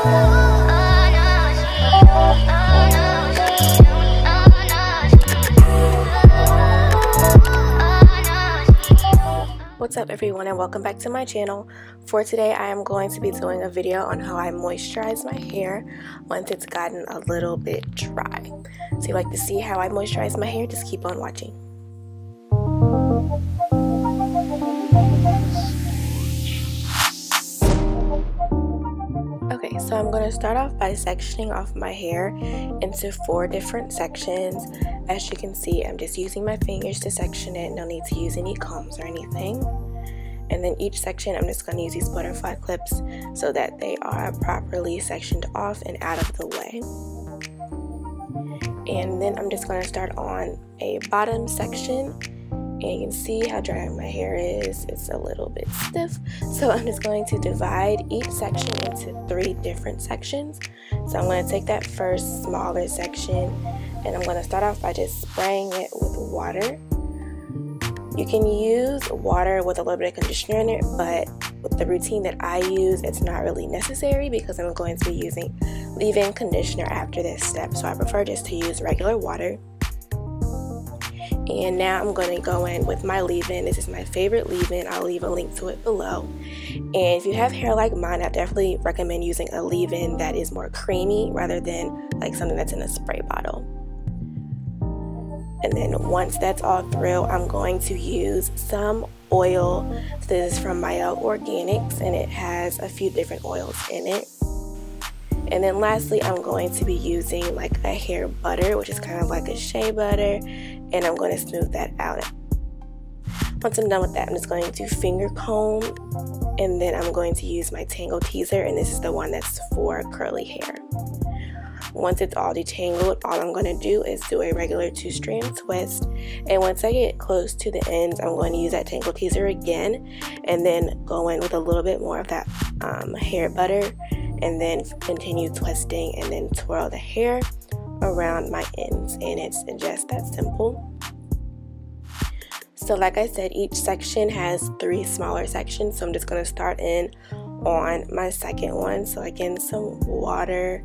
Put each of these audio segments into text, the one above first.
What's up everyone, and welcome back to my channel. For today I am going to be doing a video on how I moisturize my hair once it's gotten a little bit dry. So if you'd like to see how I moisturize my hair, just keep on watching. Okay, so I'm going to start off by sectioning off my hair into 4 different sections. As you can see, I'm just using my fingers to section it. No need to use any combs or anything. And then each section, I'm just going to use these butterfly clips so that they are properly sectioned off and out of the way. And then I'm just going to start on a bottom section. And you can see how dry my hair is. It's a little bit stiff. So I'm just going to divide each section into 3 different sections. So I'm going to take that first smaller section and I'm going to start off by just spraying it with water. You can use water with a little bit of conditioner in it, but with the routine that I use, it's not really necessary because I'm going to be using leave-in conditioner after this step. So I prefer just to use regular water. And now I'm going to go in with my leave-in. This is my favorite leave-in. I'll leave a link to it below. And if you have hair like mine, I definitely recommend using a leave-in that is more creamy rather than like something that's in a spray bottle. And then once that's all through, I'm going to use some oil. So this is from Mielle Organics and it has a few different oils in it. And then lastly, I'm going to be using like a hair butter, which is kind of like a shea butter, and I'm going to smooth that out. Once I'm done with that, I'm just going to finger comb, and then I'm going to use my Tangle Teaser, and this is the one that's for curly hair. Once it's all detangled, all I'm going to do is do a regular 2-strand twist, and once I get close to the ends, I'm going to use that Tangle Teaser again, and then go in with a little bit more of that hair butter, and then continue twisting and then twirl the hair around my ends, and it's just that simple. So like I said, each section has 3 smaller sections, so I'm just going to start in on my second one. So again, some water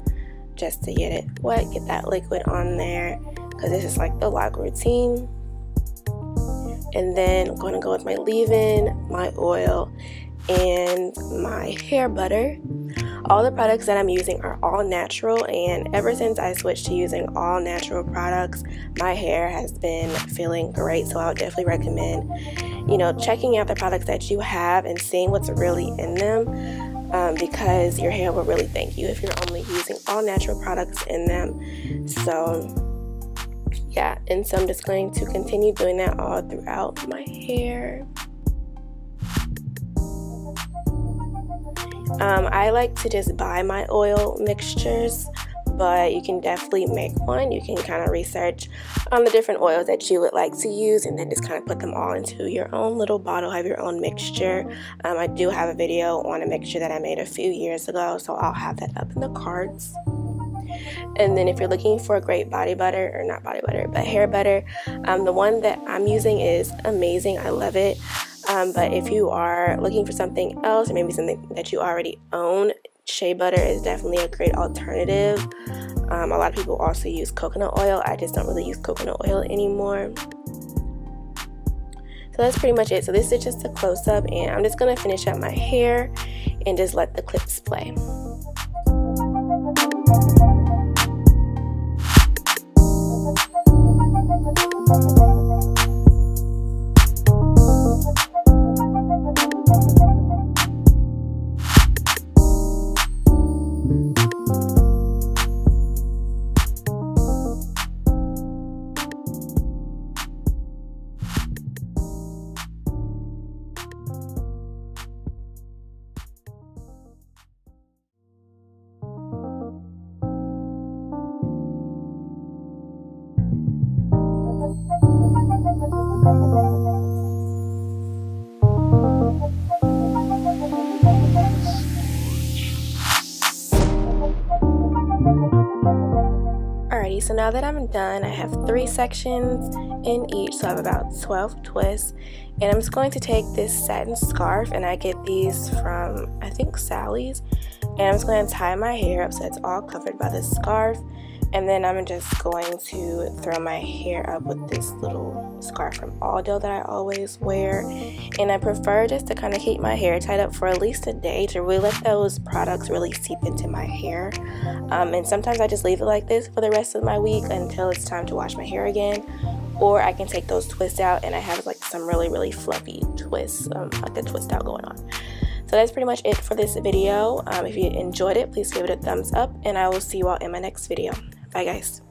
just to get it wet, get that liquid on there because this is like the lock routine. And then I'm going to go with my leave-in, my oil, and my hair butter. All the products that I'm using are all natural, and ever since I switched to using all natural products, my hair has been feeling great. So I would definitely recommend, checking out the products that you have and seeing what's really in them, because your hair will really thank you if you're only using all natural products in them. So yeah, and so I'm just going to continue doing that all throughout my hair. I like to just buy my oil mixtures, but you can definitely make one. You can kind of research on the different oils that you would like to use and then just kind of put them all into your own little bottle, have your own mixture. I do have a video on a mixture that I made a few years ago, so I'll have that up in the cards. And then if you're looking for a great body butter, or not body butter, but hair butter, the one that I'm using is amazing. I love it. But if you are looking for something else, or maybe something that you already own, shea butter is definitely a great alternative. A lot of people also use coconut oil. I just don't really use coconut oil anymore. So that's pretty much it. So this is just a close-up, and I'm just going to finish up my hair and just let the clips play. so now that I'm done, I have 3 sections in each, so I have about 12 twists. And I'm just going to take this satin scarf, and I get these from, I think, Sally's. And I'm just going to tie my hair up so it's all covered by the scarf. And then I'm just going to throw my hair up with this little scarf from Aldo that I always wear. And I prefer just to kind of keep my hair tied up for at least a day to really let those products really seep into my hair. And sometimes I just leave it like this for the rest of my week until it's time to wash my hair again. Or I can take those twists out and I have like some really fluffy twists, like a twist out going on. So that's pretty much it for this video. If you enjoyed it, please give it a thumbs up, and I will see you all in my next video. Bye guys.